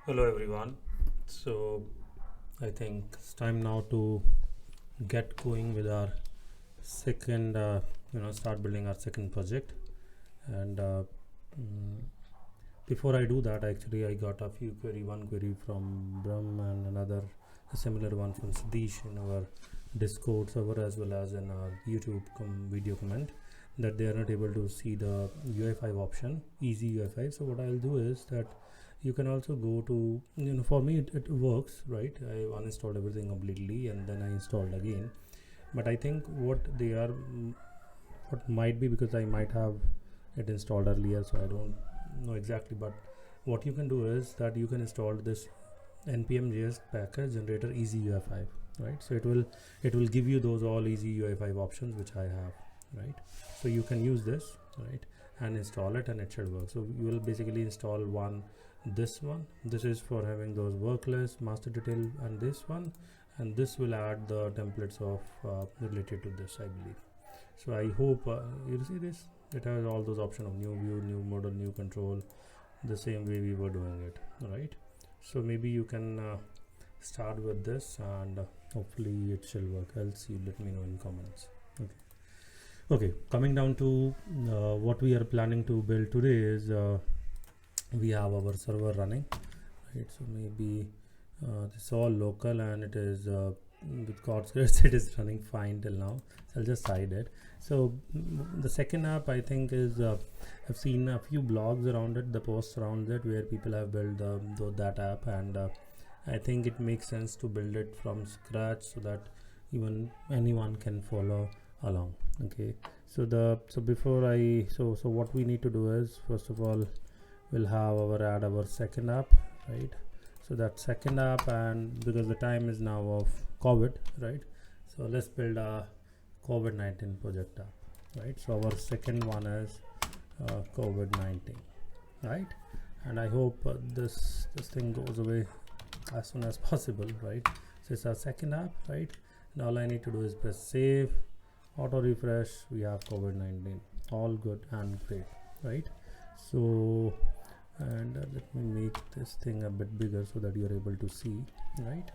Hello everyone. So I think it's time now to get going with our second, start building our second project. And mm, before I do that, actually I got a few query, one query from Brahm and another a similar one from Sadish in our Discord server as well as in our YouTube video comment that they are not able to see the UI5 option, easy UI5. So what I'll do is that you can also go to, for me it works, right? I uninstalled everything completely and then I installed again. But I think what might be because I might have it installed earlier, so I don't know exactly. But what you can do is that you can install this npm.js package generator easy UI5, right? So it will give you those all easy UI5 options which I have, right? So you can use this, right, and install it and it should work. So you will basically install this is for having those work list, master detail, and this will add the templates of related to this, I believe. So I hope you see this, it has all those options of new view, new model, new control, the same way we were doing it, right? So maybe you can start with this and hopefully it shall work. Else you let me know in comments. Okay, coming down to what we are planning to build today is we have our server running, right? So maybe this is all local and it is with God's grace it is running fine till now. So I'll just hide it. So the second app I think is I've seen a few blogs around it, the posts around it where people have built that app, and I think it makes sense to build it from scratch so that even anyone can follow along. Okay, so what we need to do is, first of all, we'll add our second app, right? So that second app, and because the time is now of COVID, right? So let's build a COVID-19 project app, right? So our second one is COVID-19, right? And I hope this thing goes away as soon as possible, right? So it's our second app, right? And all I need to do is press save, auto refresh. We have COVID-19, all good and great, right? So and let me make this thing a bit bigger so that you're able to see, right?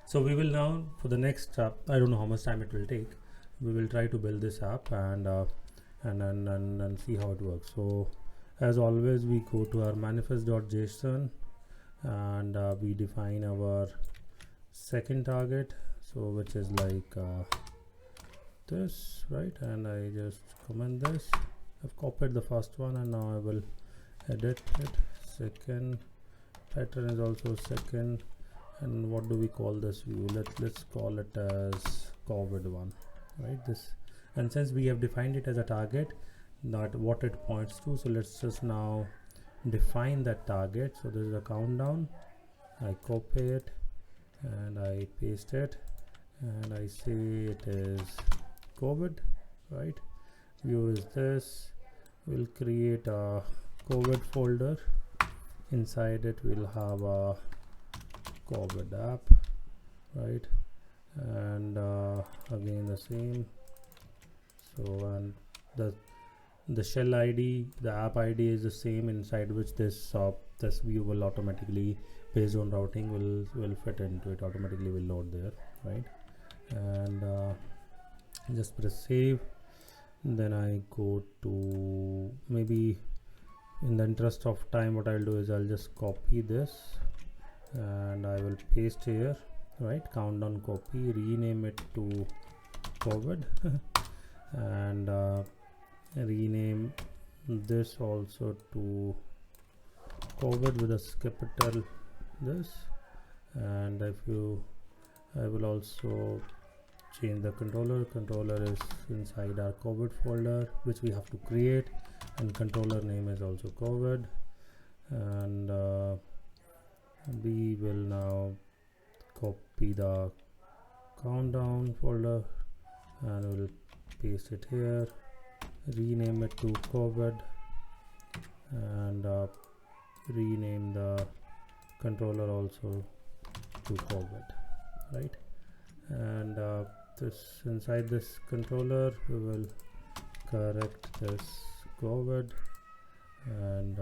So we will now, for the next I don't know how much time it will take, we will try to build this app and see how it works. So as always, we go to our manifest.json and we define our second target, so which is like this, right? And I just comment this. I've copied the first one and now I will edit it. Second pattern is also second, and what do we call this view? Let's call it as COVID1, right? This, and since we have defined it as a target, not what it points to, so let's just now define that target. So this is a countdown. I copy it and I paste it and I say it is COVID, right? View is this. We'll create a COVID folder. Inside it we'll have a COVID app, right? And again the same. So and the shell ID, the app ID is the same, inside which this view will automatically, based on routing, will fit into it, automatically will load there, right? And just press save. Then I go to, maybe in the interest of time, what I'll do is I'll just copy this and I will paste here, right? Countdown, copy, rename it to COVID and rename this also to COVID with a capital this. And I will also change the controller is inside our COVID folder, which we have to create, and controller name is also COVID. And we will now copy the countdown folder and we'll paste it here, rename it to COVID, and rename the controller also to COVID, right? And this, inside this controller we will correct this COVID and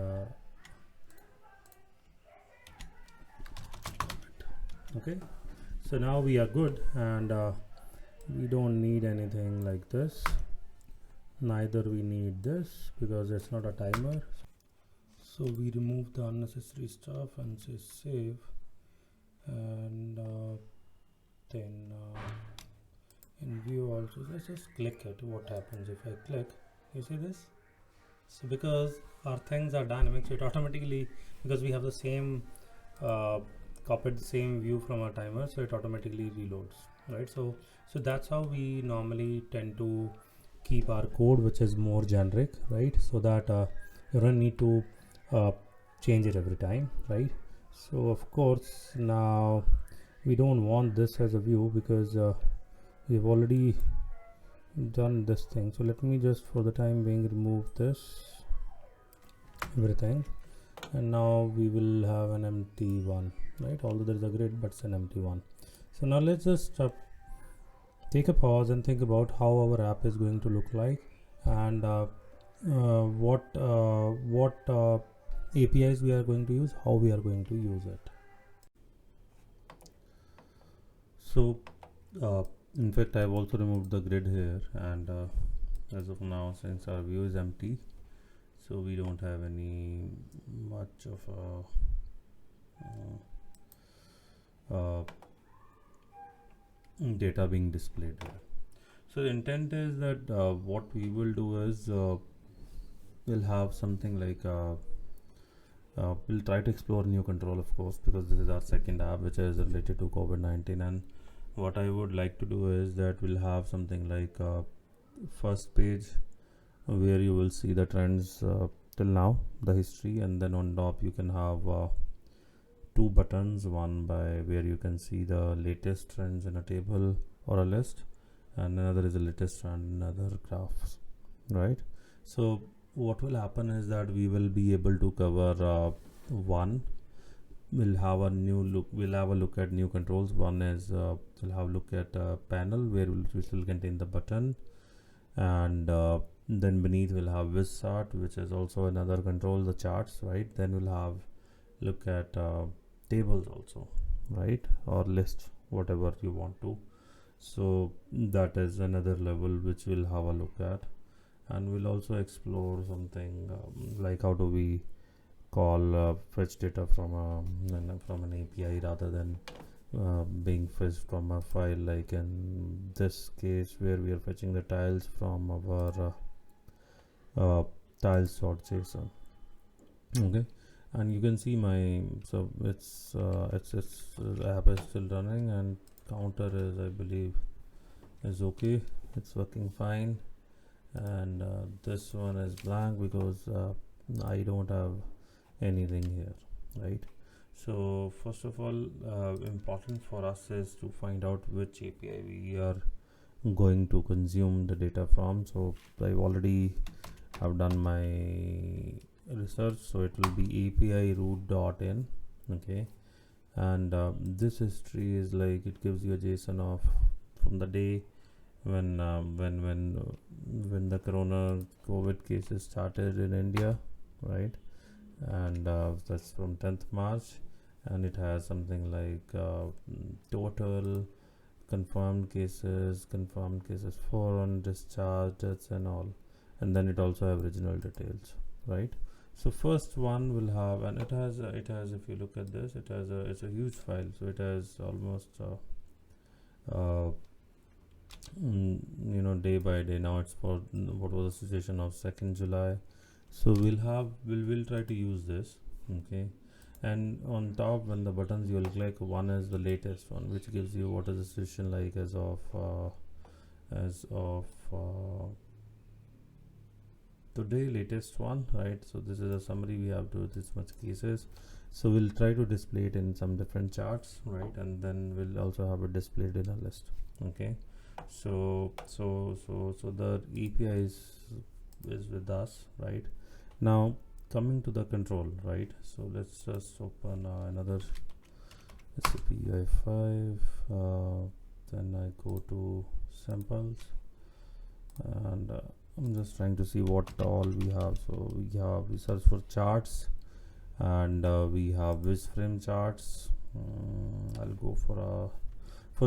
Okay, so now we are good, and we don't need anything like this, neither we need this because it's not a timer. So we remove the unnecessary stuff and say save, and then in view also, let's just click it. What happens if I click? You see this? So because our things are dynamic, so it automatically, because we have the same copied the same view from our timer, so it automatically reloads, right? So that's how we normally tend to keep our code, which is more generic, right? So that you don't need to change it every time, right? So of course now we don't want this as a view because we've already done this thing. So let me just for the time being remove this everything, and now we will have an empty one, right? Although there is a grid, but it's an empty one. So now let's just take a pause and think about how our app is going to look like, and what APIs we are going to use, how we are going to use it. So in fact I've also removed the grid here, and as of now, since our view is empty, so we don't have any much of a data being displayed here. So the intent is that what we will do is we'll have something like we'll try to explore new control, of course, because this is our second app which is related to COVID-19. And what I would like to do is that we'll have something like first page where you will see the trends till now, the history, and then on top you can have two buttons, one by where you can see the latest trends in a table or a list, and another is the latest trend in other graphs, right? So what will happen is that we will be able to cover one, we'll have a look at new controls. One is we'll have a look at a panel which will contain the button, and then beneath we'll have wizard, which is also another control, the charts, right? Then we'll have look at tables also, right? Or list, whatever you want to. So that is another level which we'll have a look at, and we'll also explore something like how do we call fetch data from an API rather than being fetched from a file, like in this case where we are fetching the tiles from our tiles.json. Okay, and you can see my, so it's app is still running, and counter is, I believe, is okay, it's working fine, and this one is blank because I don't have anything here, right? So first of all, important for us is to find out which API we are going to consume the data from. So I've already have done my research, so it will be API root.in. Okay, and this history is like, it gives you a JSON of from the day when the COVID cases started in India, right? And that's from 10th March, and it has something like total confirmed cases 4 on discharge, deaths and all, and then it also have original details, right? So first one will have, and it has if you look at this, it's a huge file, so it has almost day by day. Now it's for what was the situation of 2nd July. So we'll try to use this. Okay, and on top, when the buttons you'll click, one is the latest one, which gives you what is the situation like as of today, latest one, right? So this is a summary, we have to this much cases, so we'll try to display it in some different charts, right? And then we'll also have it displayed in a list. Okay, so the API is with us, right? Now coming to the control, right? So let's just open another SAPUI5, then I go to samples, and I'm just trying to see what all we have. So we search for charts, and we have whiz frame charts, I'll go for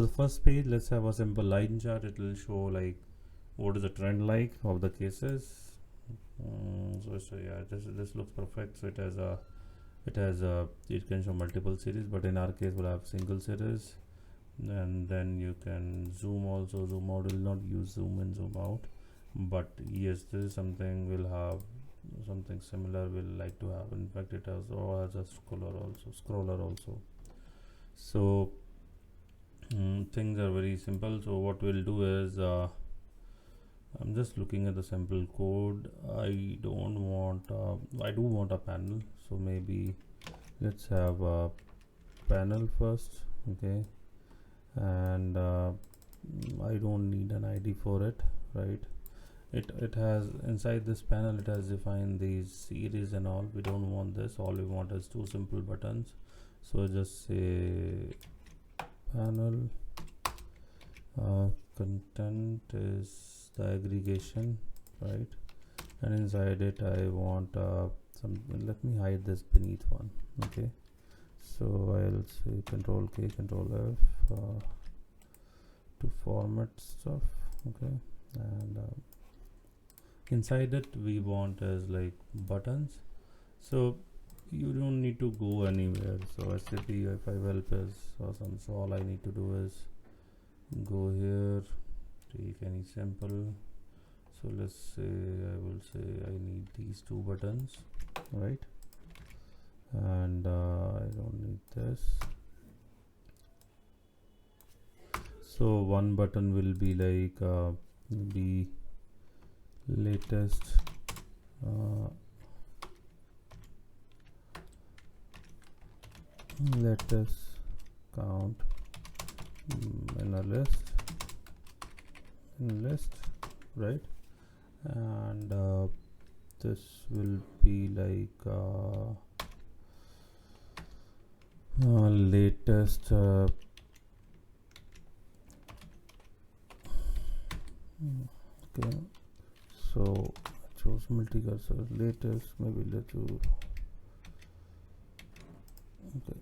the first page. Let's have a simple line chart. It will show like what is the trend like of the cases. So yeah, this looks perfect. So it can show multiple series, but in our case we'll have single series. And then you can zoom also. Zoom out will not use zoom in, zoom out, but yes, this is something we'll have something similar we'll like to have. In fact, it has a scroller also. So things are very simple. So what we'll do is I'm just looking at the sample code. I do want a panel, so maybe let's have a panel first. Okay, and I don't need an ID for it, right? It has inside this panel, it has defined these series and all. We don't want this. All we want is two simple buttons. So just say panel content is the aggregation, right? And inside it I want some, let me hide this beneath one. Okay, so I'll say control K, control F to format stuff. Okay, and inside it we want as like buttons. So you don't need to go anywhere. So SAPUI5 help is awesome. So all I need to do is go here, take any sample. So let's say I will say I need these two buttons, right? And I don't need this. So one button will be like maybe latest count in a list, right? And this will be like latest okay, so choose multi-cursor latest, maybe let's do okay.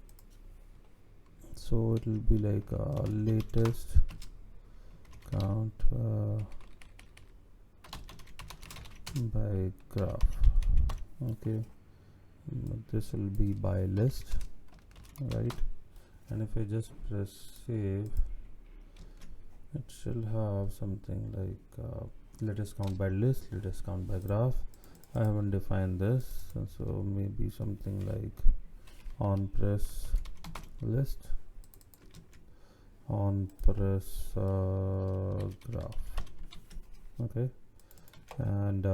So it will be like latest count by graph. Okay, this will be by list, right? And if I just press save, it shall have something like latest count by list, latest count by graph. I haven't defined this, so maybe something like on press list, on press graph. Okay, and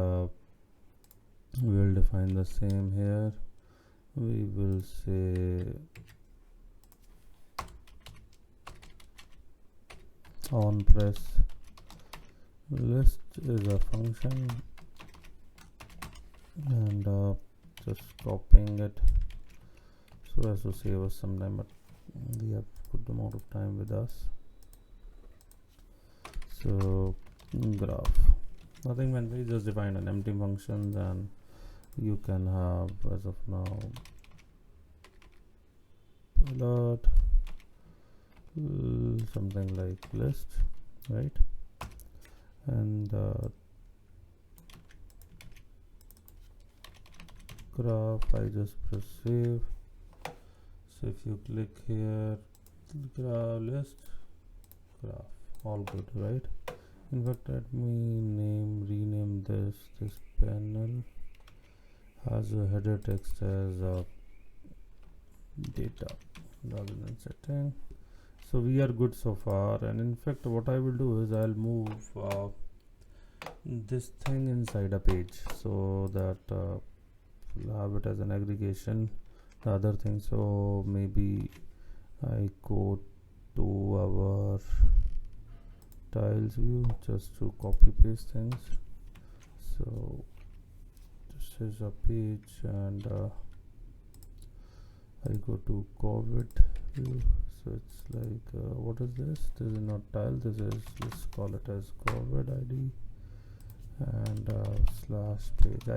we will define the same here. We will say on press list is a function, and just copying it so as to save us some time, but we have good amount of time with us. So graph, nothing fancy, just define an empty function, and you can have as of now alert something like list, right? And graph, I just press save. So if you click here, graph list, graph, all good, right? In fact, let me rename this panel has a header text as data rather than setting. So we are good so far, and in fact what I will do is I'll move this thing inside a page so that we'll have it as an aggregation, the other thing. So maybe I go to our tiles view just to copy paste things. So this is a page, and I go to COVID view. So it's like what is this? This is not tile, this is, let's call it as COVID ID, and slash page.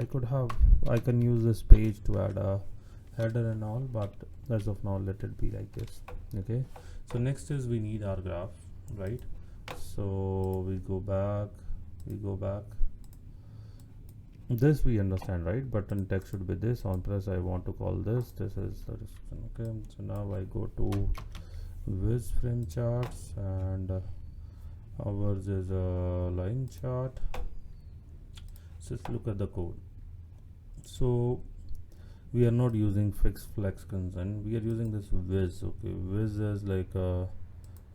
I can use this page to add a header and all, but as of now let it be like this. Okay, so next is we need our graph, right? So we go back, this we understand, right? Button text should be this. On press I want to call this is the description. Okay, so now I go to Viz frame charts, and ours is a line chart. So let's look at the code. So we are not using fixed flex consent, we are using this Viz. Okay, Viz is like a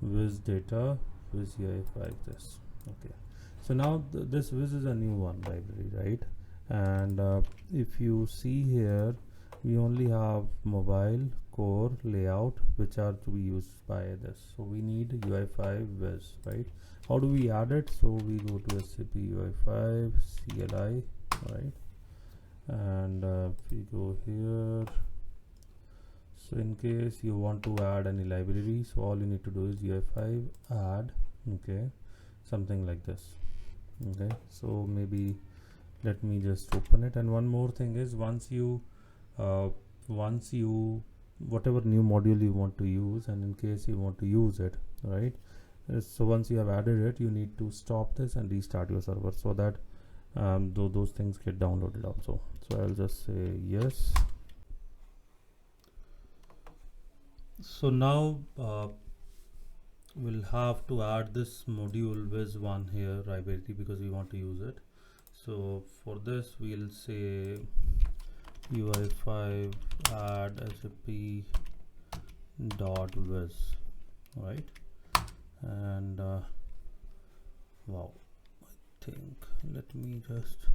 Viz data, Viz UI5 this. Okay, so now this Viz is a new one library, right? And if you see here, we only have mobile, core, layout, which are to be used by this. So we need UI5 Viz, right? How do we add it? So we go to SAPUI5 CLI, right? And we go here. So in case you want to add any library, so all you need to do is UI5 add, okay, something like this. Okay, so maybe let me just open it. And one more thing is, once you whatever new module you want to use, and in case you want to use it, right, so once you have added it, you need to stop this and restart your server, so that those things get downloaded also. So I'll just say yes. So now we'll have to add this module Viz1 here, library, because we want to use it. So for this we'll say UI5 add SAP dot Viz, right? And wow, I think, let me just,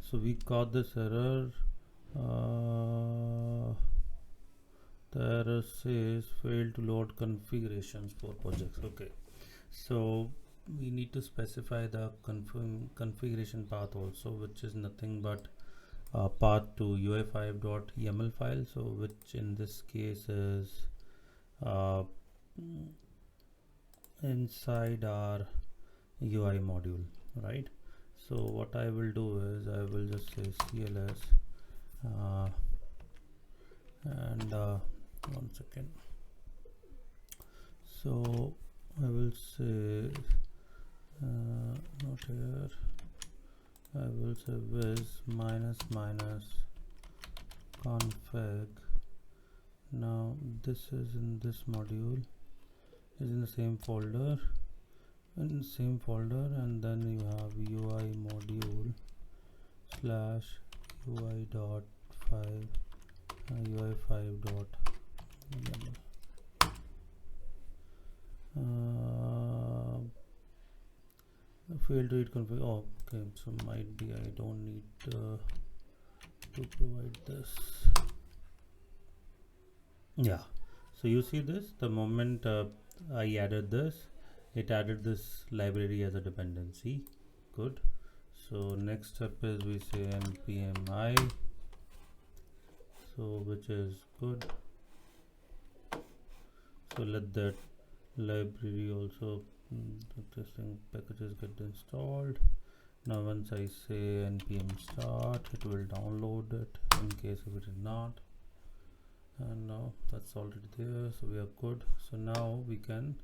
so we got this error. The error says failed to load configurations for projects. Okay, so we need to specify the configuration path also, which is nothing but path to UI5.yaml file, so which in this case is inside our UI module, right? So what I will do is I will just say CLS and one second. So I will say not here, I will say Viz minus config. Now this is in this module, is in the same folder, and then you have UI module slash UI dot 5 UI5 dot fail to read config. Oh, okay, so might be I don't need to provide this. Yeah, so you see this, the moment I added this, it added this library as a dependency. Good. So next step is we say npm I, so which is good. So let that library also testing packages get installed. Now once I say npm start, it will download it in case if it is not, and now that's already there, so we are good. So now we can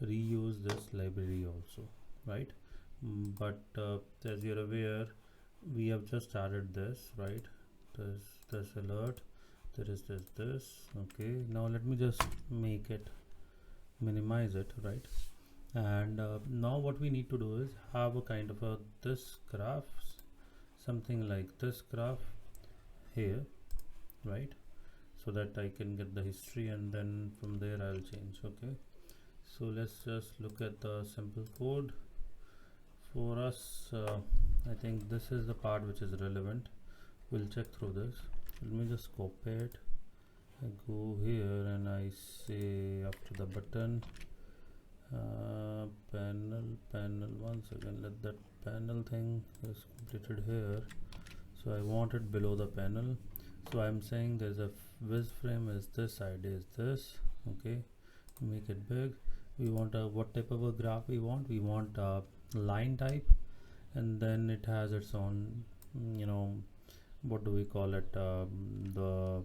reuse this library also, right? But as you're aware, we have just added this, right? There's this alert, there is this. Okay, now let me just make it, minimize it, right? And now what we need to do is have a kind of a this graph, something like this graph here, right? So that I can get the history, and then from there I'll change. Okay, so let's just look at the simple code for us. I think this is the part which is relevant. We'll check through this. Let me just copy it. I go here and I say after the button panel once again, let that panel thing is completed here. So I want it below the panel, so I'm saying there's a Viz frame is this, ID is this. Okay, make it big. We want a what type of a graph we want a line type, and then it has its own, you know, what do we call it, the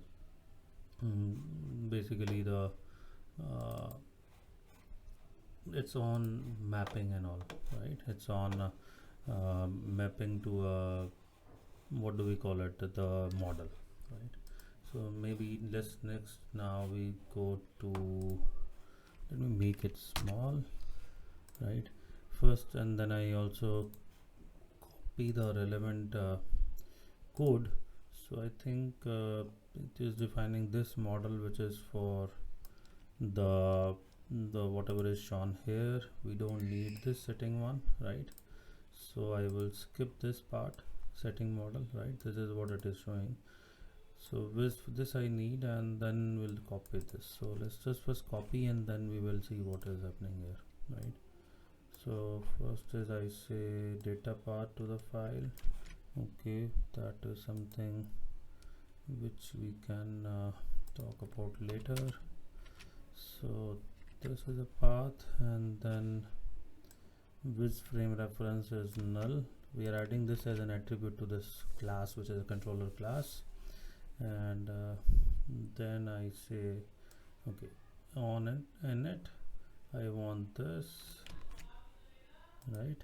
basically the it's on mapping and all, right? It's on mapping to what do we call it, the model, right? So maybe let's next now we go to, let me make it small, right, first, and then I also copy the relevant code. So I think it is defining this model, which is for the whatever is shown here. We don't need this setting one, right? So I will skip this part, setting model, right? This is what it is showing. So with this I need, and then we'll copy this. So let's just first copy and then we will see what is happening here, right? So first is I say data part to the file. Okay, that is something which we can talk about later. So this is a path, and then which frame reference is null. We are adding this as an attribute to this class, which is a controller class. And then I say, okay, on init I want this, right?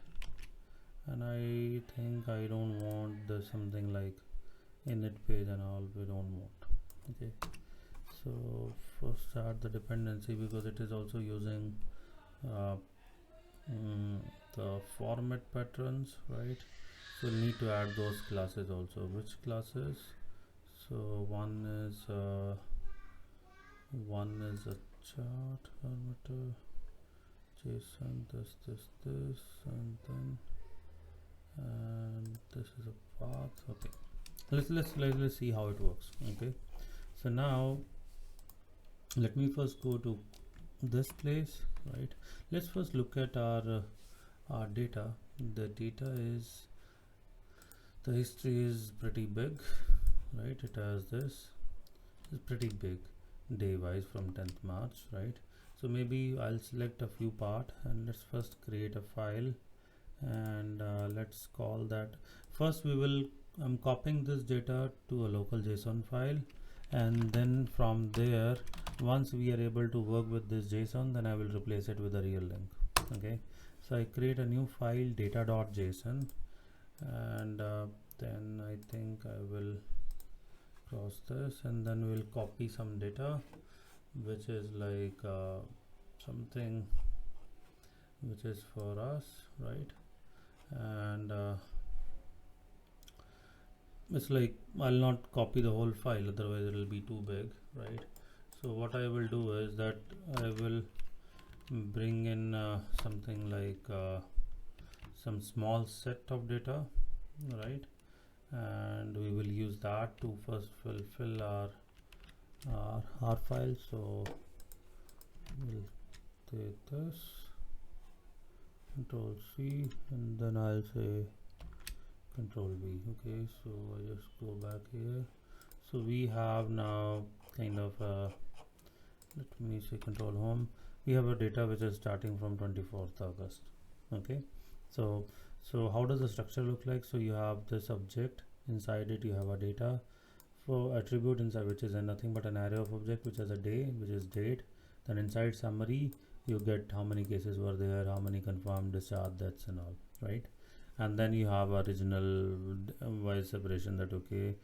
And I think I don't want the something like init page and all, we don't want. Okay, so first start the dependency, because it is also using the format patterns, right? So we need to add those classes also. Which classes? So one is a chart parameter, JSON, this, and then this is a path. Okay, let's see how it works. Okay, so now let me first go to this place, right? Let's first look at our data. The data is, the history is pretty big, right? It has this is pretty big day wise from 10th March, right? So maybe I'll select a few part, and let's first create a file, and let's call that. First we will, I'm copying this data to a local JSON file, and then from there, once we are able to work with this JSON, then I will replace it with a real link. Okay, so I create a new file, data.json, and then I think I will cross this, and then we'll copy some data, which is like something which is for us, right? And it's like I'll not copy the whole file, otherwise it will be too big, right? So what I will do is that I will bring in something like some small set of data, right? And we will use that to first fulfill our file. So we'll take this, Control C, and then I'll say Control V. Okay, so I just go back here. So we have now kind of let me say Control Home. We have a data which is starting from 24th August. Okay, so how does the structure look like? So you have this object, inside it you have a data for attribute inside, which is nothing but an array of object which has a day, which is date. Then inside summary you get how many cases were there, how many confirmed, discharge, deaths and all, right? And then you have original wise separation, that okay,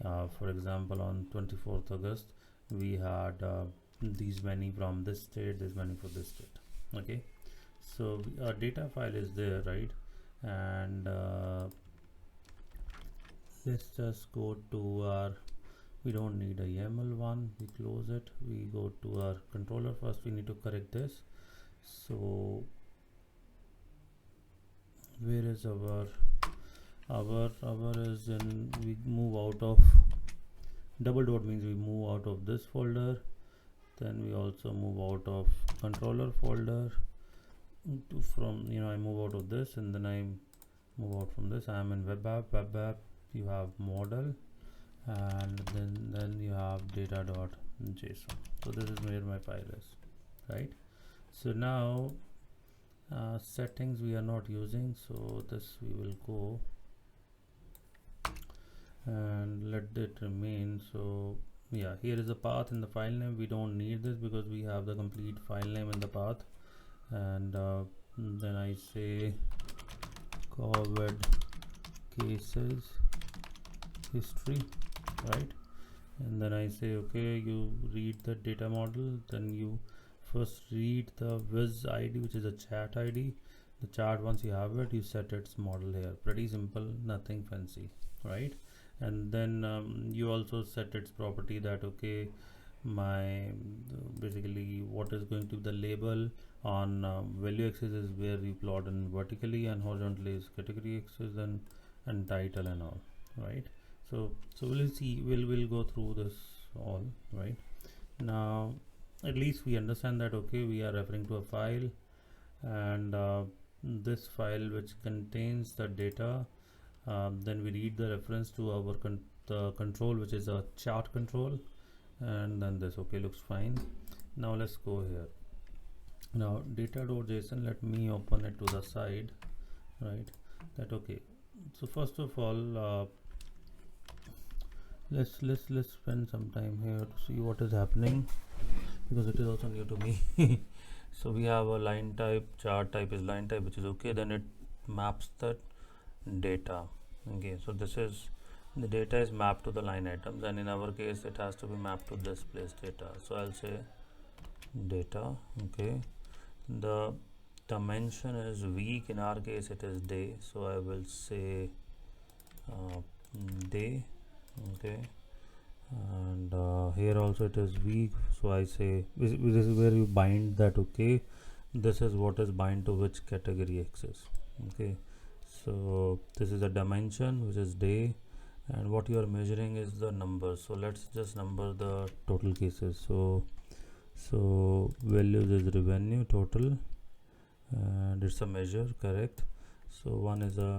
for example on 24th August we had these many from this state, this many for this state. Okay, so our data file is there, right? And let's just go to our, we don't need a YAML one, we close it, we go to our controller. First we need to correct this. So where is our is in, we move out of, double dot means we move out of this folder, then we also move out of controller folder to, from, you know, I move out of this, and then I move out from this. I am in web app you have model, and then you have data.json. so this is where my file is, right? So now settings we are not using, so this we will go and let it remain. So yeah, here is a path in the file name. We don't need this because we have the complete file name in the path. And then I say COVID cases history, right? And then I say okay, you read the data model, then you first read the viz id, which is a chat id. The chart, once you have it, you set its model here. Pretty simple, nothing fancy, right? And then you also set its property that okay, my basically what is going to be the label on value axis is where you plot in vertically, and horizontally is category axis and title and all, right? So we'll see, we'll go through this all right now. At least we understand that okay, we are referring to a file, and this file which contains the data, then we read the reference to our the control, which is a chart control, and then this okay looks fine. Now let's go here. Now data.json, let me open it to the side, right? That okay. So first of all, let's spend some time here to see what is happening, because it is also new to me. So we have a line type, chart type is line type, which is okay. Then it maps the data. Okay, so this is the data is mapped to the line items, and in our case it has to be mapped to this place data. So I'll say data. Okay, the dimension is week, in our case it is day, so I will say day. Okay, and here also it is week, so I say this is where you bind that okay, this is what is bind to which category axis. Okay, so this is the dimension, which is day, and what you are measuring is the number. So let's just number the total cases. So values is revenue total, and it's a measure, correct? So one is a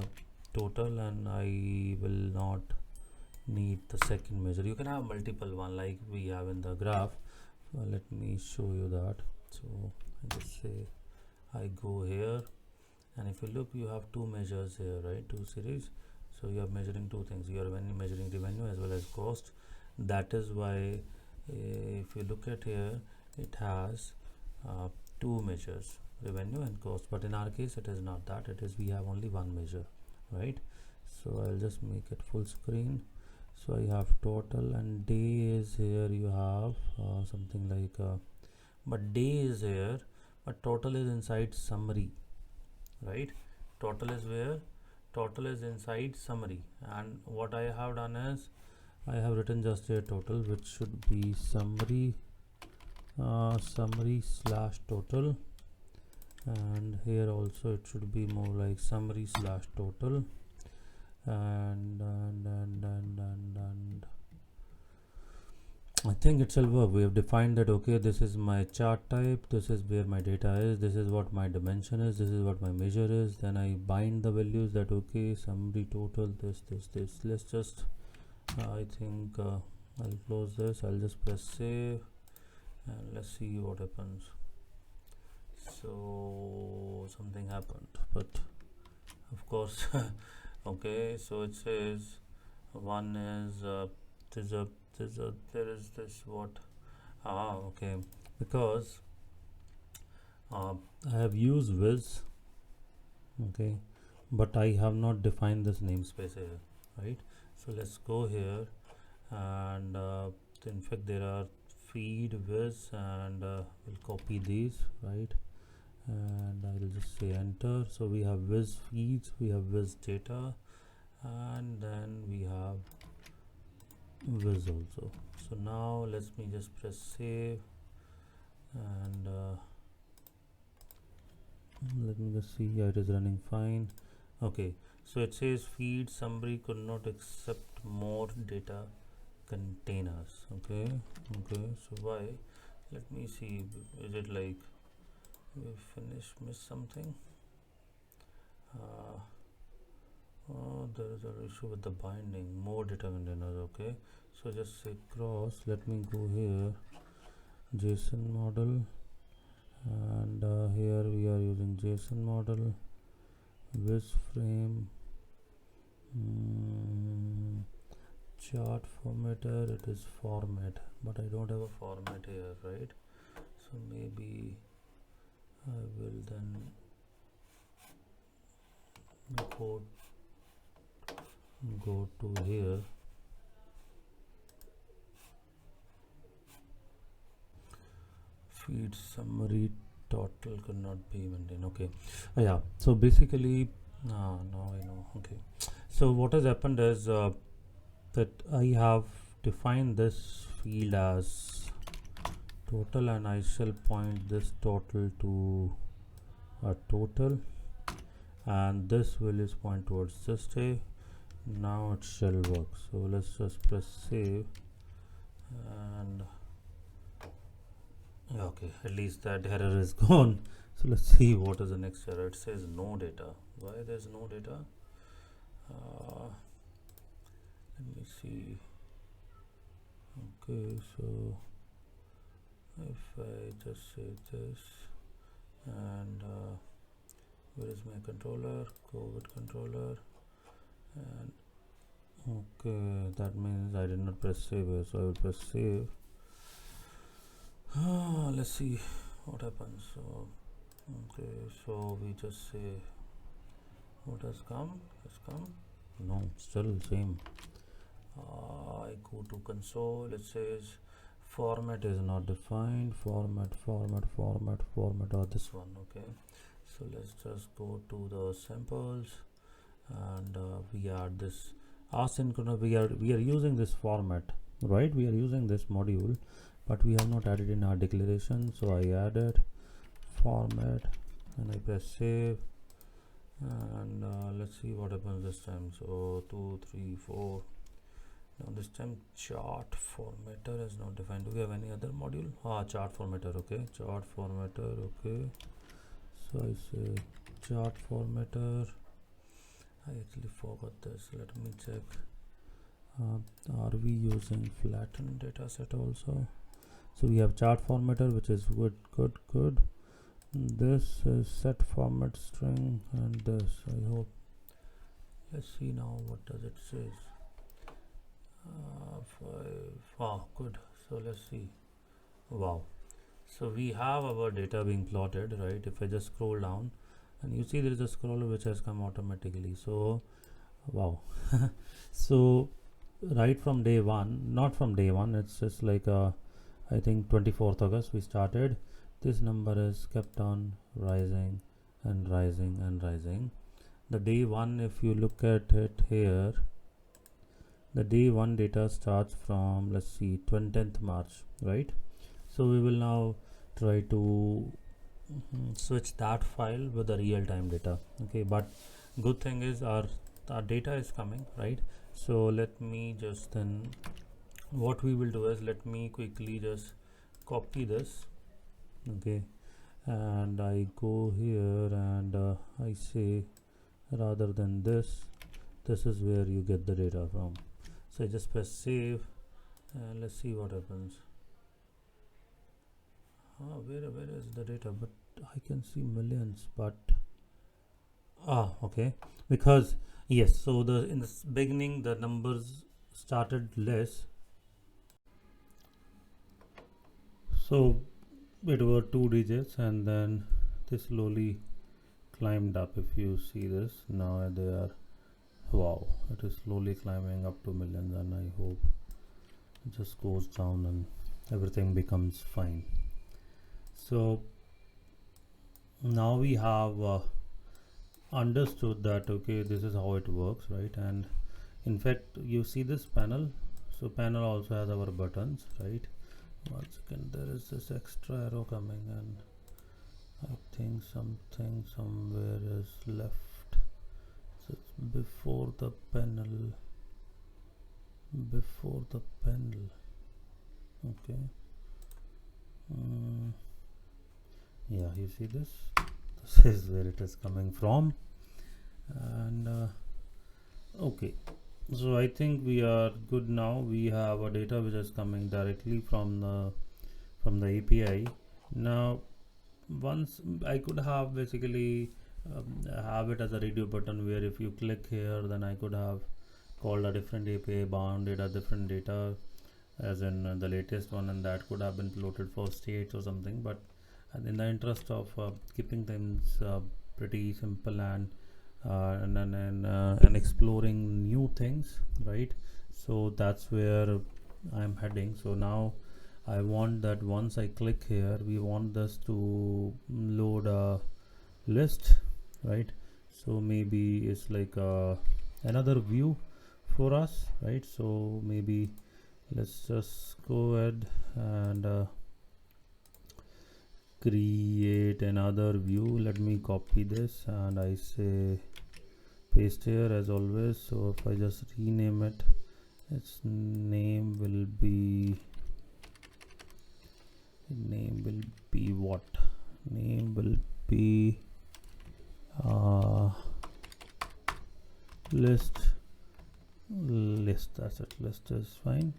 total, and I will not need the second measure. You can have multiple one like we have in the graph. Let me show you that. So I just say I go here, and if you look, you have two measures here, right? Two series. So you are measuring two things. You are measuring revenue as well as cost. That is why if you look at here, it has two measures, revenue and cost. But in our case, it is not that. It is we have only one measure, right? So I'll just make it full screen. So I have total, and day is here. You have something like but day is here, but total is inside summary, right? Total is where? Total is inside summary. And what I have done is I have written just a total, which should be summary summary slash total, and here also it should be more like summary slash total, and I think it shall work. We have defined that okay, this is my chart type, this is where my data is, this is what my dimension is, this is what my measure is. Then I bind the values that okay, summary total, this. Let's just I think I'll close this. I'll just press save, and let's see what happens. So something happened, but of course okay, so it says one is there is this what okay, because I have used viz, okay, but I have not defined this namespace here, right? So let's go here, and in fact there are feed viz, and we'll copy these, right? And I'll just say enter. So we have viz feeds, we have viz data, and then we have viz also. So now let me just press save, and let me just see. Yeah, it is running fine. Okay, so it says feed summary could not accept more data containers. Okay, so why? Let me see. Is it like we missed something? Oh, there is an issue with the binding. More data containers. Okay, so just say cross. Let me go here, JSON model, and here we are using JSON model, viz frame, chart formatter, it is format, but I don't have a format here, right? So maybe I will then go to here, feed summary total cannot be maintained. Okay, yeah, so basically now I know. Okay, so what has happened is that I have defined this field as total, and I shall point this total to a total, and this value is point towards this day. Now it shall work. So let's just press save, and okay, at least that error is gone. So let's see what is the next error. It says no data. Why there's no data? Let me see. Okay, so if I just say this, and where is my controller? COVID controller, and okay, that means I did not press save here, so I will press save. Let's see what happens. So okay, so we just say what has come. No, still same. I go to console. It says format is not defined. Format, or this one. Okay, so let's just go to the samples, and we add this asynchronous. We are using this format, right? We are using this module, but we have not added in our declaration. So I added format, and I press save, and let's see what happens this time. So 2 3 4. Now this time chart formatter is not defined. Do we have any other module? Chart formatter. Okay, chart formatter. Okay, so I say chart formatter. I actually forgot this. Let me check. Are we using flattened data set also? So we have chart formatter, which is good. This is set format string, and this, I hope. Let's see now what does it say. 5. Good. So let's see. Wow, so we have our data being plotted, right? If I just scroll down, and you see there is a scroller which has come automatically. So wow. So right from day one, not from day one, it's just like I think 24th August we started. This number is kept on rising and rising. The day one, if you look at it here, the day one data starts from, let's see, 20th March, right? So we will now try to switch that file with the real-time data. Okay, but good thing is our data is coming, right? So let me just then, what we will do is, let me quickly just copy this. Okay, and I go here, and I say, rather than this is where you get the data from. So I just press save, and let's see what happens. Where is the data? But I can see millions, but okay, because yes, so in the beginning the numbers started less, so it were 2 digits, and then they slowly climbed up. If you see this, now they are, wow, it is slowly climbing up to millions, and I hope it just goes down and everything becomes fine. So now we have understood that, okay, this is how it works, right? And in fact, you see this panel, so panel also has our buttons, right? 1 second, there is this extra arrow coming, and I think something somewhere is left. So it's before the panel, okay. Yeah, you see this is where it is coming from, and okay, so I think we are good now. We have a data which is coming directly from the API. Now once I could have basically have it as a radio button, where if you click here, then I could have called a different API, bounded a different data, as in the latest one, and that could have been floated for states or something. But in the interest of keeping things pretty simple and exploring new things, right? So that's where I'm heading. So now I want that once I click here, we want this to load a list, right? So maybe it's like another view for us, right? So maybe let's just go ahead and create another view. Let me copy this and I say paste here as always. So if I just rename it, its name will be what? Name will be list. That's it. List is fine.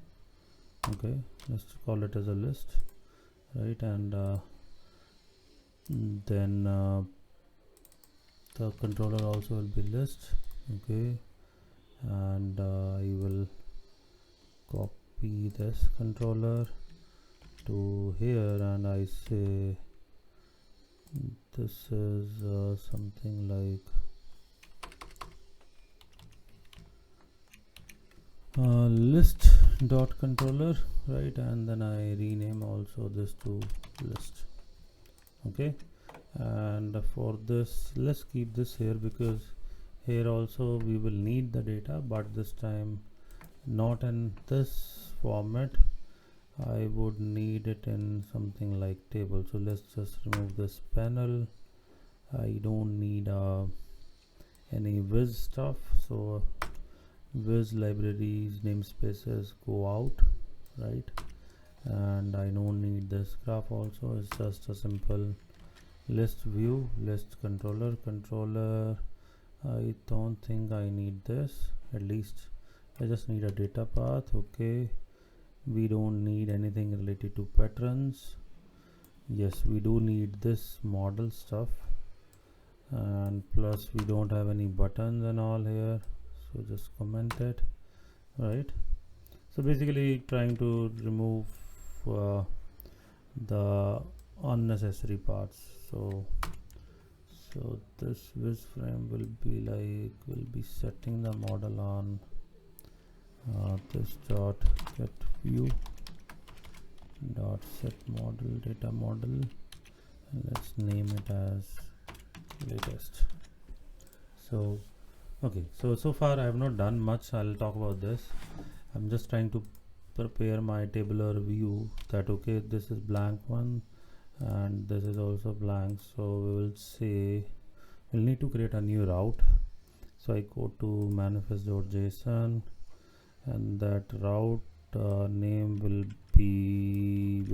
Okay, let's call it as a list, right? And then the controller also will be list. Okay, and I will copy this controller to here, and I say this is something like list dot controller, right? And then I rename also this to list. Okay, and for this let's keep this here, because here also we will need the data, but this time not in this format. I would need it in something like table. So let's just remove this panel. I don't need any Viz stuff, so Viz libraries namespaces go out, right? And I don't need this graph also. It's just a simple list view, list controller. I don't think I need this. At least I just need a data path. Okay, we don't need anything related to patterns. Yes, we do need this model stuff, and plus we don't have any buttons and all here, so just comment it, right? So basically trying to remove the unnecessary parts. So this Viz frame will be setting the model on this dot get view dot set model data model, and let's name it as latest. So okay, so far I have not done much. I'll talk about this. I'm just trying to prepare my tabular view that okay, this is blank one and this is also blank, so we will say we'll need to create a new route. So I go to manifest.json, and that route name will be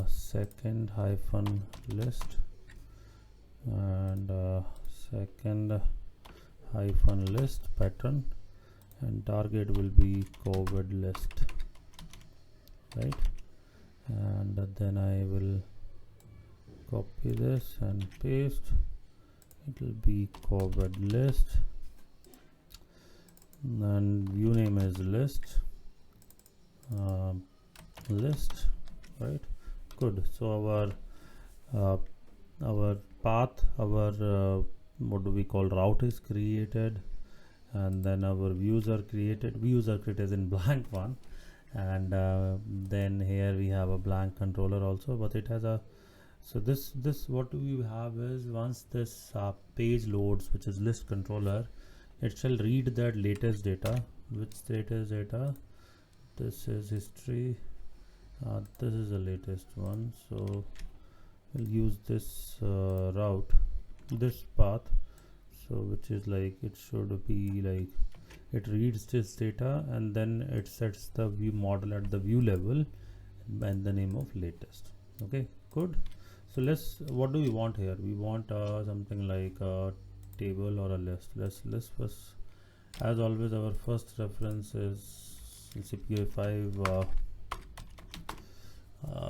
second hyphen list, and second hyphen list pattern, and target will be COVID list, right? And then I will copy this and paste. It will be COVID list, and view name is list, right? Good. So our path, our what do we call, route is created, and then our views are created. Views are created in blank one, and then here we have a blank controller also, but it has a, so this what we have is, once this page loads, which is list controller, it shall read that latest data. Which latest data? This is history. This is the latest one, so we'll use this route, this path, so which is like, it should be like, it reads this data and then it sets the view model at the view level and the name of latest. Okay, good. So what do we want here? We want something like a table or a list. Let's first, as always, our first reference is SAPUI5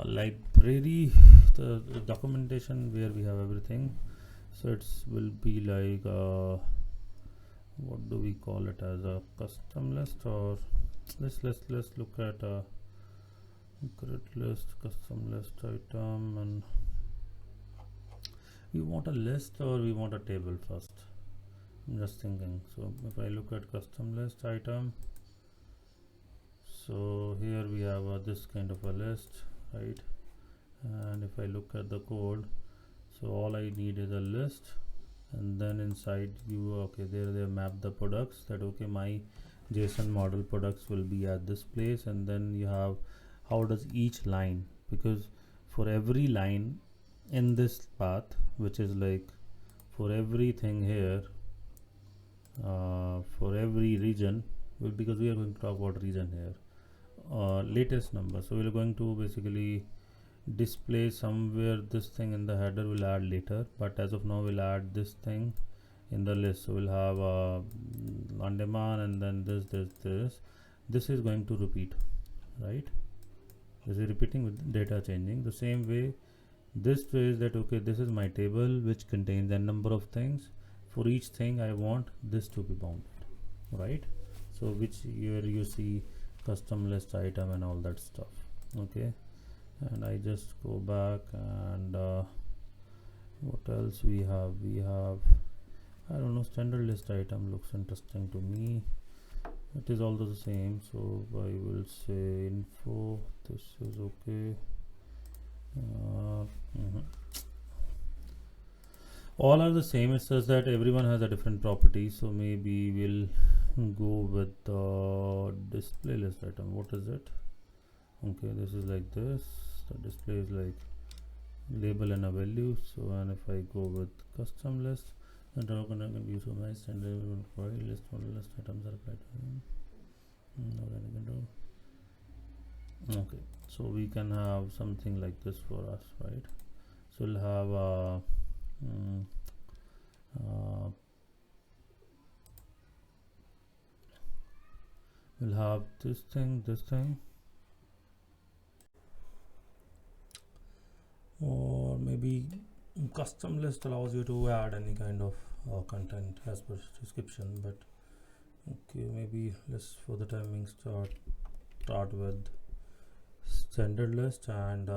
library, the documentation where we have everything. So it will be like what do we call it, as a custom list, or let's look at a grid list, custom list item, and we want a list or we want a table first. I'm just thinking. So if I look at custom list item, so here we have this kind of a list, right? And if I look at the code, so all I need is a list, and then inside you, okay, there they map the products, that okay, my JSON model products will be at this place, and then you have how does each line, because for every line in this path, which is like for everything here, for every region, because we are going to talk about region here, latest number, so we're going to basically display somewhere this thing in the header, will add later, but as of now we'll add this thing in the list. So we'll have on demand, and then this is going to repeat, right? This is repeating with data changing. The same way this says that okay, this is my table which contains a number of things. For each thing I want this to be bounded, right? So which here you see custom list item and all that stuff. Okay, and I just go back, and what else we have? We have, I don't know, standard list item looks interesting to me. It is also the same, so I will say info, this is okay. All are the same. It says that everyone has a different property, so maybe we'll go with the display list item. What is it? Okay, this is like this. The display is like label and a value. So, and if I go with custom list, then I'm gonna use a nice standard query list, model list items are applied to them. Okay, so we can have something like this for us, right? So we'll have we'll have this thing, or maybe custom list allows you to add any kind of content as per description, but okay, maybe let's for the timing start with standard list and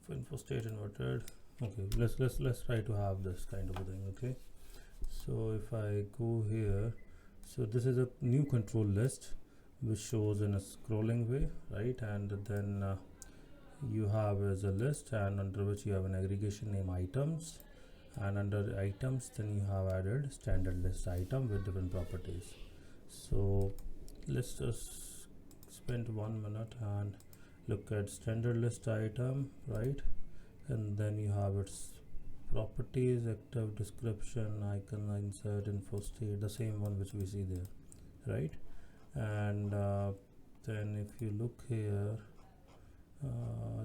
info state inverted. Okay, let's try to have this kind of a thing. Okay, so if I go here, so this is a new control list which shows in a scrolling way, right? And then you have as a list, and under which you have an aggregation name items, and under items then you have added standard list item with different properties. So let's just spend 1 minute and look at standard list item, right? And then you have its properties, active, description, icon, insert, info state, the same one which we see there, right? And then if you look here,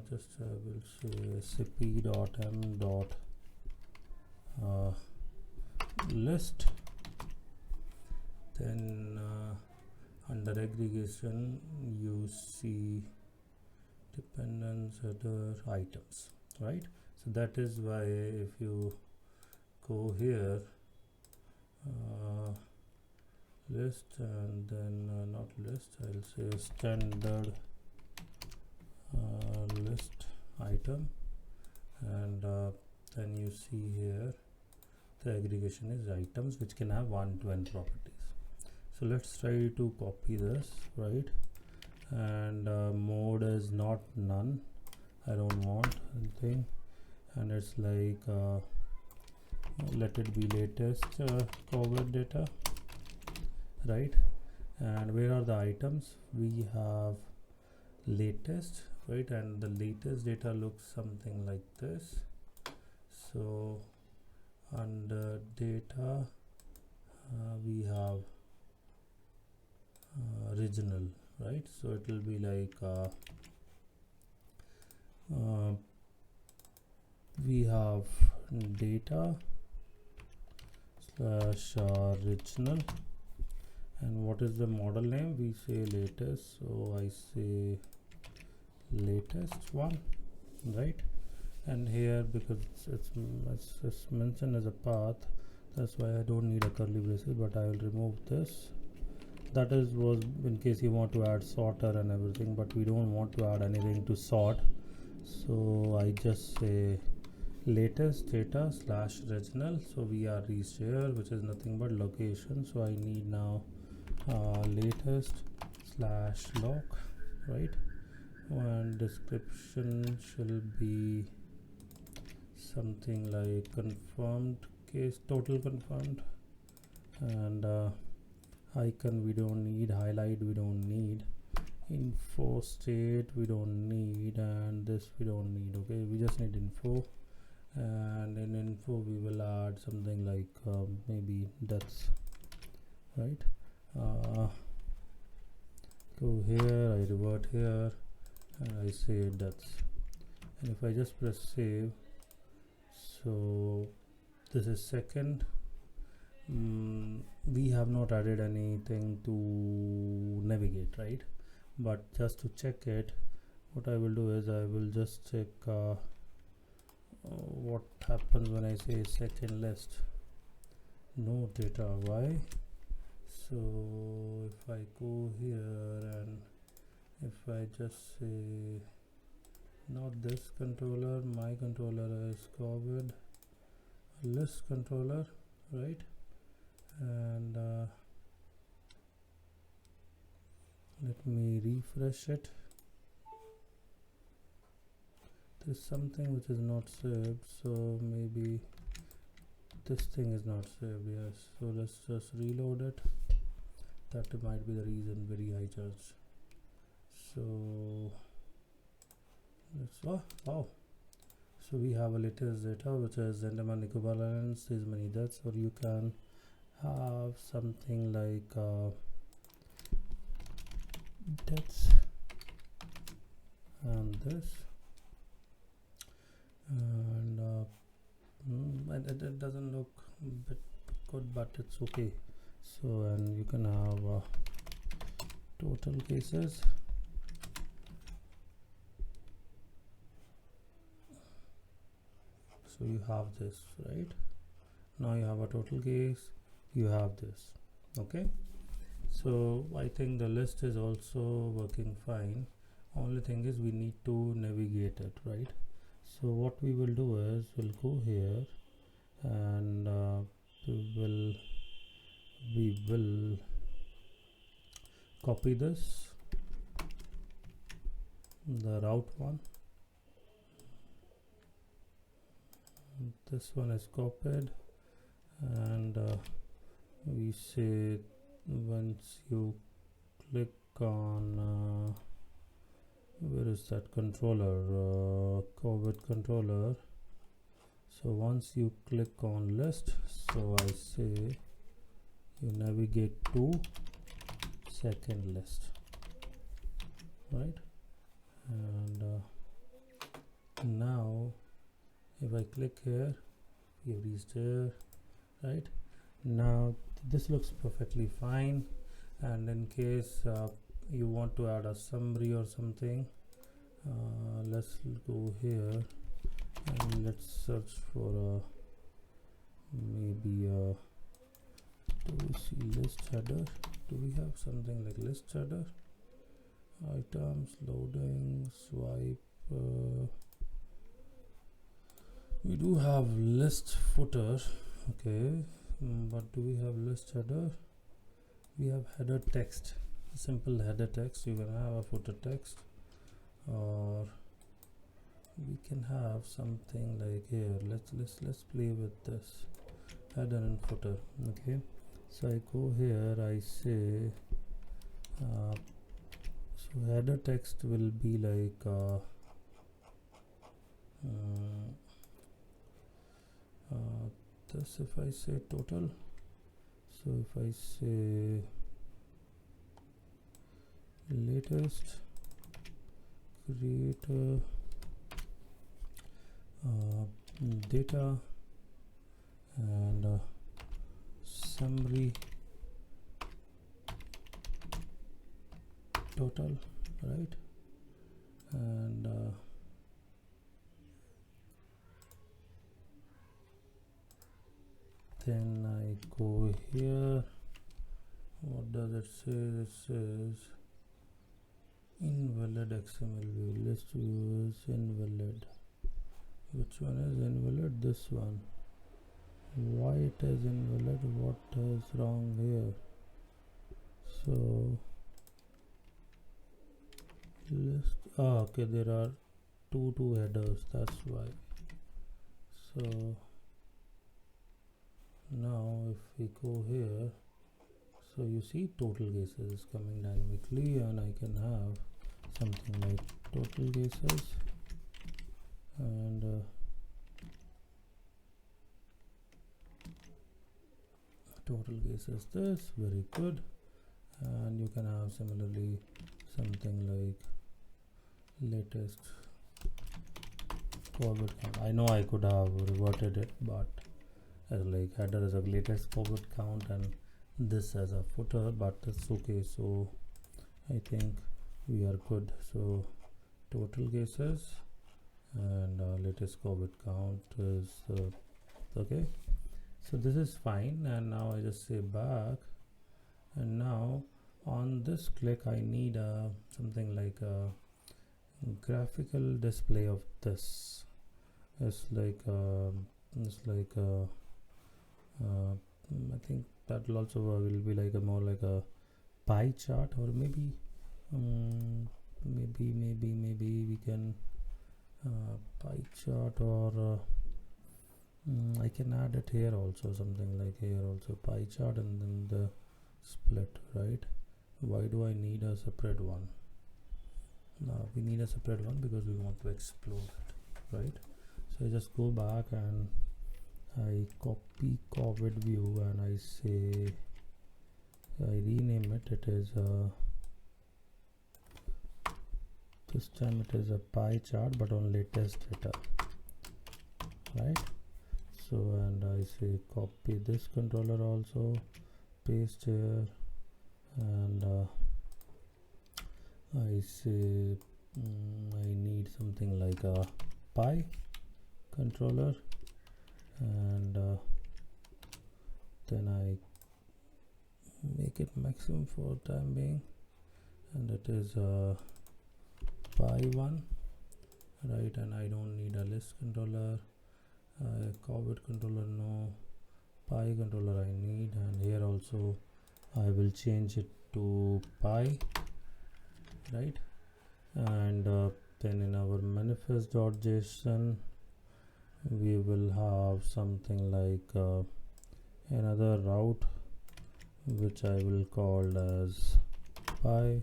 just I will say SAPUI.m list, then under aggregation you see dependence other items, right? So that is why if you go here, list, and then not list, I'll say standard list item, and then you see here the aggregation is items which can have 1 to n properties. So let's try to copy this, right? And mode is not none, I don't want anything, and it's like let it be latest COVID data, right? And where are the items? We have latest, right? And the latest data looks something like this. So under data we have regional, right? So it will be like we have data slash regional, and what is the model name? We say latest, so I say latest one, right? And here, because it's mentioned as a path, That's why I don't need a curly braces, but I will remove this. That was in case you want to add sorter and everything, but we don't want to add anything to sort. So I just say latest data slash regional. So we are reached here, which is nothing but location. So I need now latest slash loc, right? And description shall be something like confirmed case, total confirmed, and icon we don't need, highlight we don't need, info state we don't need, and this we don't need. Okay, we just need info, and in info we will add something like maybe deaths, right? Go here, I revert here, and I say deaths, and if I just press save, so this is second. We have not added anything to navigate, right? But just to check it, what I will do is I will just check what happens when I say second list. No data. Why? So if I go here and if I just say not this controller, my controller is COVID list controller, right? And let me refresh it. There's something which is not saved, so maybe this thing is not saved. Yes, so let's just reload it. That might be the reason. Very high charge. So let's wow. So we have a latest data which is Andaman Nicobar Islands, these many deaths, or you can have something like deaths and this, and it doesn't look a bit good, but it's okay. So and you can have total cases. So you have this, right? Now you have a total case, you have this. Okay, so I think the list is also working fine. Only thing is we need to navigate it, right? So what we will do is we'll go here and we will copy this, the route one. This one is copied, and we say once you click on where is that controller, COVID controller. So once you click on list, so I say you navigate to second list, right? And now if I click here, we have reached here, right? Now this looks perfectly fine, and in case you want to add a summary or something, let's go here and let's search for maybe do we see list header? Do we have something like list header? Items, loading, swipe. We do have list footer, okay, but do we have list header? We have header text, simple header text. You can have a footer text, or we can have something like here. Let's play with this header and footer. Okay, so I go here, I say so header text will be like this. If I say total, so if I say latest create data and summary total, right? And then I go here. What does it say? It says invalid XML view. List view is invalid. Which one is invalid? This one. Why it is invalid? What is wrong here? So list. Okay, there are two headers. That's why. So now if we go here, so you see total cases is coming dynamically, and I can have something like total cases, and total cases this, very good. And you can have similarly something like latest forward count. I know I could have reverted it, but as like header is a latest forward count and this as a footer, but it's okay. So I think we are good. So total cases and latest forward count is okay. So this is fine, and now I just say back, and now on this click I need something like a graphical display of this. It's like I think that will also will be like a more like a pie chart, or maybe maybe we can pie chart, or I can add it here also, something like here also pie chart, and then the split, right? Why do I need a separate one? Now we need a separate one because we want to explore it, right? So I just go back and I copy COVID view, and I say I rename it. It is this time it is a pie chart, but on latest data, right? So and I say copy this controller also, paste here, and I say I need something like a pie controller, and then I make it maximum for time being, and it is pi1, right? And I don't need a list controller, COVID controller no, pi controller I need, and here also I will change it to pi, right? And then in our manifest.json we will have something like another route which I will call as pi,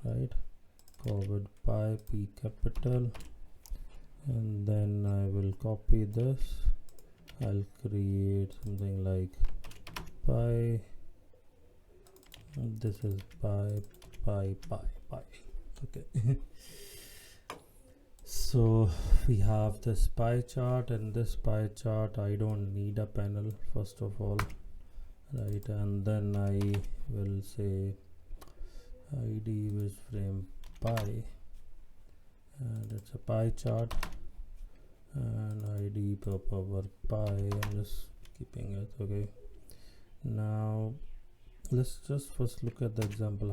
right? COVID pi p capital, and then I will copy this. I'll create something like pi, this is pi. Okay. So we have this pie chart, and this pie chart I don't need a panel first of all, right? And then I will say id with frame pi, and it's a pie chart, and id per power pi. I'm just keeping it. Okay, now let's just first look at the example.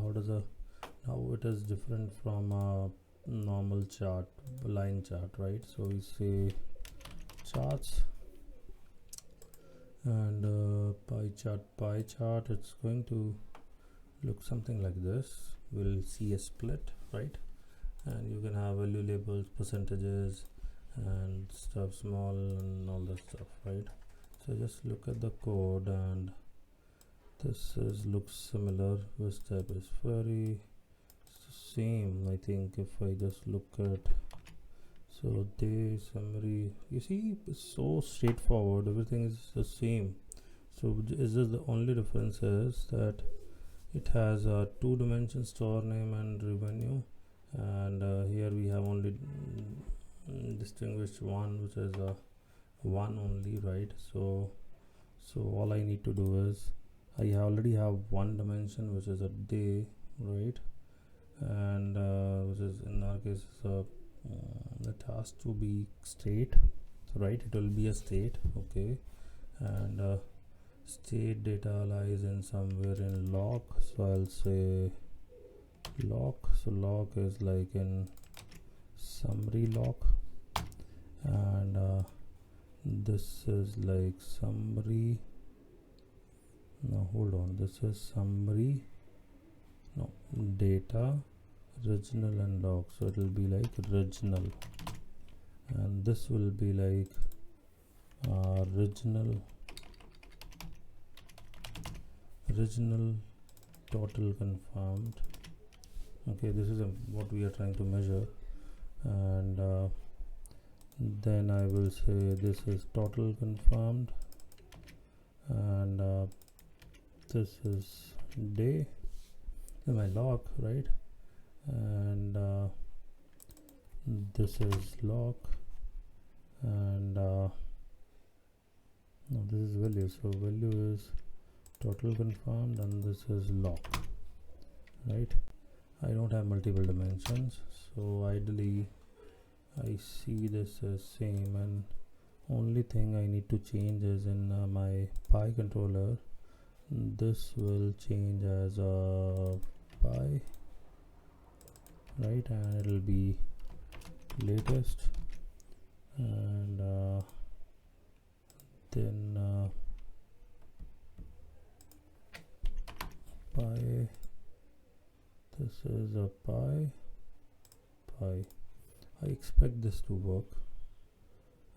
How it is different from a normal chart, line chart, right? So we say charts, and pie chart, it's going to look something like this. We'll see a split, right? And you can have value labels, percentages, and stuff, small and all that stuff, right? So just look at the code, and this looks similar. This type is very same. I think if I just look at, so day summary, you see it's so straightforward, everything is the same. So is this the only difference is that it has a 2-dimension store name and revenue, and here we have only distinguished one, which is a one only, right? So all I need to do is I already have one dimension, which is a day, right? And which is in our case it has to be state, right? It will be a state, okay? and state data lies in somewhere in lock, so I'll say lock. So lock is like in summary lock, and this is like summary. No, hold on, this is summary, no, data, original and log, so it will be like original, and this will be like original total confirmed. Okay, this is what we are trying to measure, and then I will say this is total confirmed, and this is day, in my log, right? And this is log, and no, this is value, so value is total confirmed, and this is log, right? I don't have multiple dimensions, so ideally I see this as same, and only thing I need to change is in my pi controller, this will change as a pi, right? And it will be latest, and then pi, this is a pi. I expect this to work,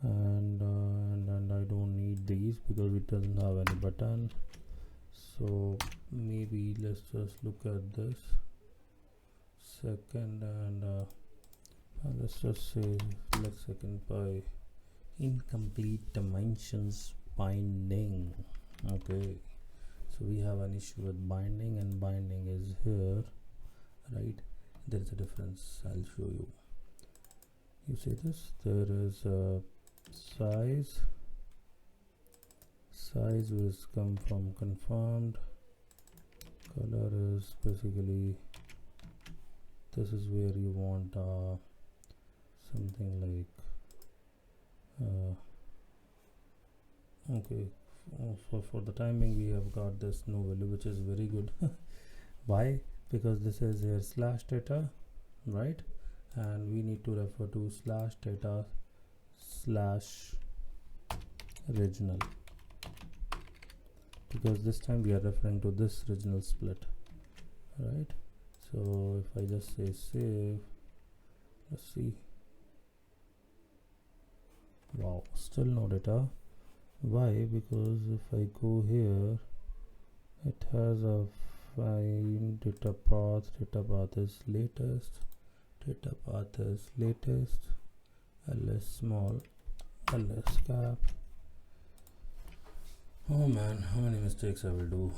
and I don't need these because it doesn't have any button. So maybe let's just look at this second, and let's just say select second pi, incomplete dimensions binding. Okay, so we have an issue with binding, and binding is here, right? There is a difference, I'll show you. You see this, there is a size will come from confirmed, color is basically, this is where you want something like okay, for the timing we have got this no value, which is very good. Why? Because this is here slash data, right? And we need to refer to slash data slash original, because this time we are referring to this original split, right? So if I just say save, let's see, wow, still no data. Why? Because if I go here, it has a find data path is latest, data path is latest, ls small, ls cap. Oh man, how many mistakes I will do.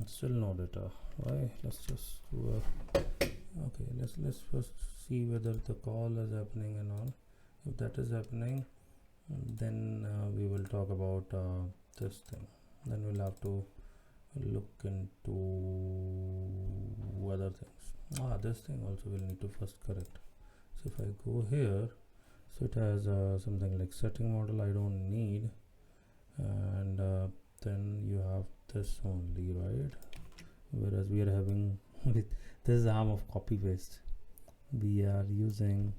Still no data. Why? Let's just do a, okay, let's first see whether the call is happening and all. If that is happening, then we will talk about this thing. Then we'll have to look into other things. This thing also will need to first correct. So if I go here, so it has something like setting model I don't need, and then you have this only, right? Whereas we are having with this is arm of copy paste, we are using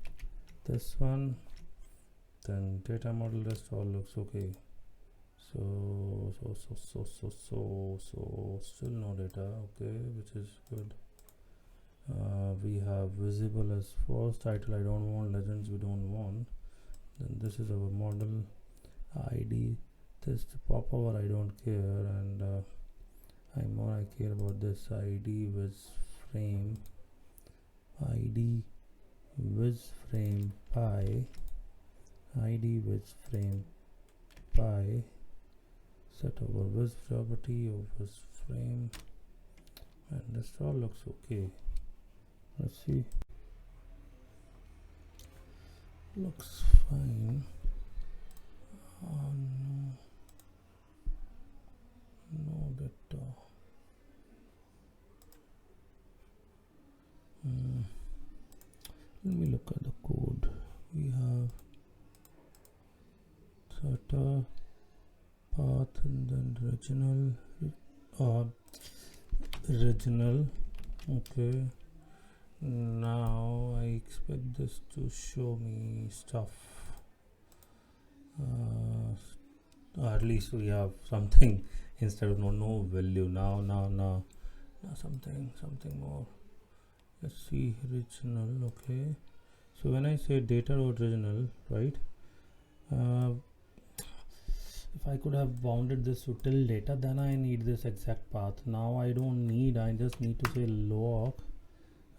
this one, then data model, rest all looks okay. So still no data, okay, which is good. We have visible as first, title I don't want, legends we don't want. Then this is our model ID, this pop over I don't care, and I care about this ID with frame, ID with frame pi, ID with frame pi, set our with property of with frame, and this all looks okay. Let's see, looks fine. No data. Let me look at the code. We have data path and then regional. Okay, now I expect this to show me stuff. At least we have something instead of no value. Now something more. Let's see, regional. Okay, so when I say data original, right, if I could have bounded this to till data, then I need this exact path. Now I don't need, I just need to say log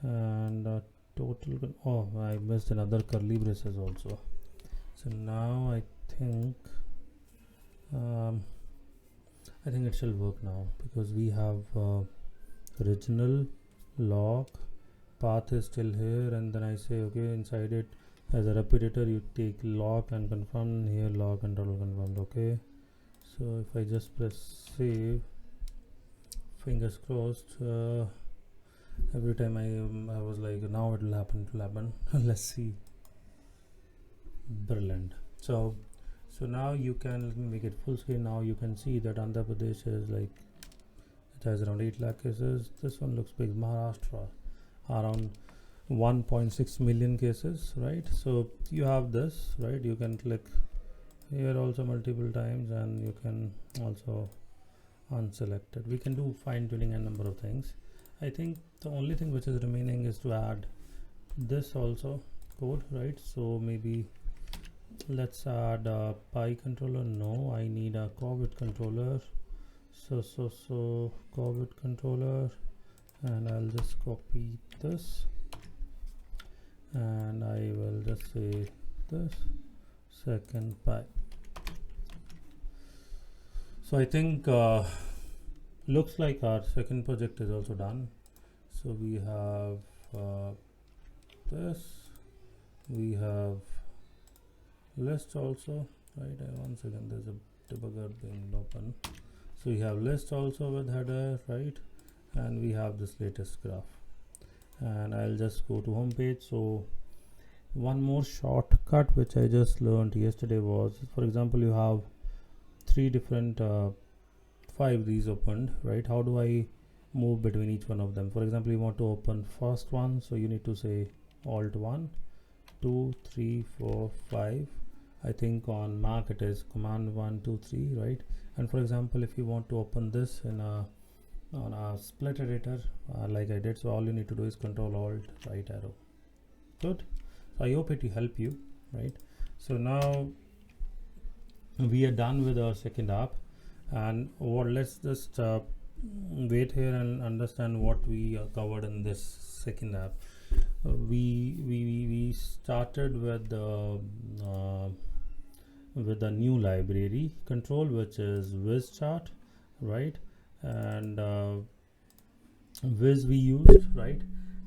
and total. Oh, I missed another curly braces also. So now I think it shall work now, because we have original log, path is still here, and then I say okay, inside it as a repetitor you take log and confirm, here log and total confirmed. Okay, so if I just press save, fingers crossed, every time I was like, now it will happen. Let's see. Brilliant. So now you can, let me make it full screen. Now you can see that Andhra Pradesh is like, it has around 8 lakh cases. This one looks big. Maharashtra around 1.6 million cases, right? So you have this, right? You can click here also multiple times, and you can also unselect it. We can do fine tuning and number of things. I think the only thing which is remaining is to add this also code, right? So maybe let's add a pi controller. No, I need a COVID controller. So COVID controller, and I'll just copy this, and I will just say this second pi. So I think looks like our second project is also done. So we have this, we have list also, right? One second, there's a debugger being open. So we have list also with header, right? And we have this latest graph, and I'll just go to home page. So one more shortcut which I just learned yesterday was, for example, you have 3 different 5 these opened, right? How do I move between each one of them? For example, you want to open first one, so you need to say alt 1, 2, 3, 4, 5. I think on Mac it is command 1, 2, 3, right? And for example, if you want to open this in on a split editor like I did, so all you need to do is control alt right arrow. Good. So I hope it will help you, right? So now we are done with our second app, and let's just wait here and understand what we covered in this second app. We started with the new library control, which is Viz chart, right? And Viz we used, right?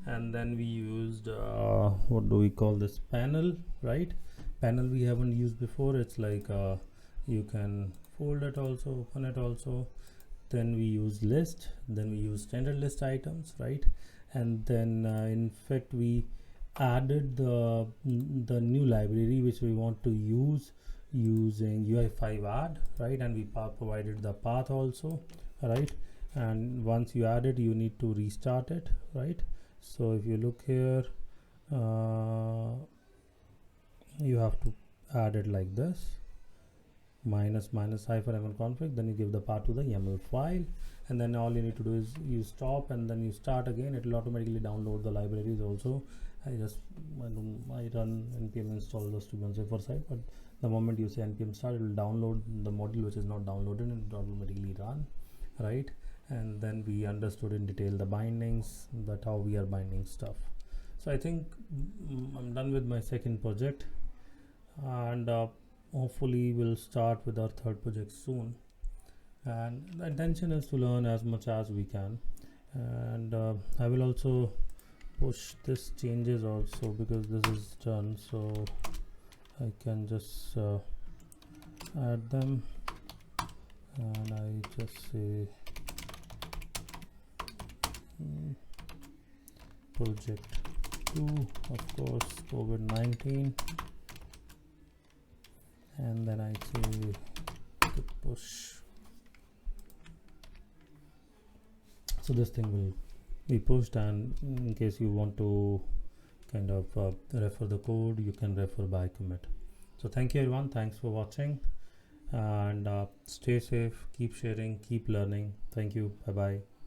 And then we used what do we call this, panel, right? Panel we haven't used before. It's like you can fold it also, open it also. Then we use list, then we use standard list items, right? And then in fact we added the new library which we want to use using UI5 add, right? And we provided the path also, right? And once you add it, you need to restart it, right? So if you look here, you have to add it like this, minus -hyphen config, then you give the path to the YAML file, and then all you need to do is you stop and then you start again. It will automatically download the libraries also. I run npm install just to be on safer side, but the moment you say npm start, it will download the module which is not downloaded and it will automatically run, right? And then we understood in detail the bindings, that how we are binding stuff. So I think I'm done with my second project, and hopefully we'll start with our third project soon, and the intention is to learn as much as we can. And I will also push this changes also, because this is done, so I can just add them, and I just say project 2, of course, COVID-19, and then I say push. So this thing will be pushed, and in case you want to kind of refer the code, you can refer by commit. So thank you everyone, thanks for watching, and stay safe, keep sharing, keep learning. Thank you, bye bye.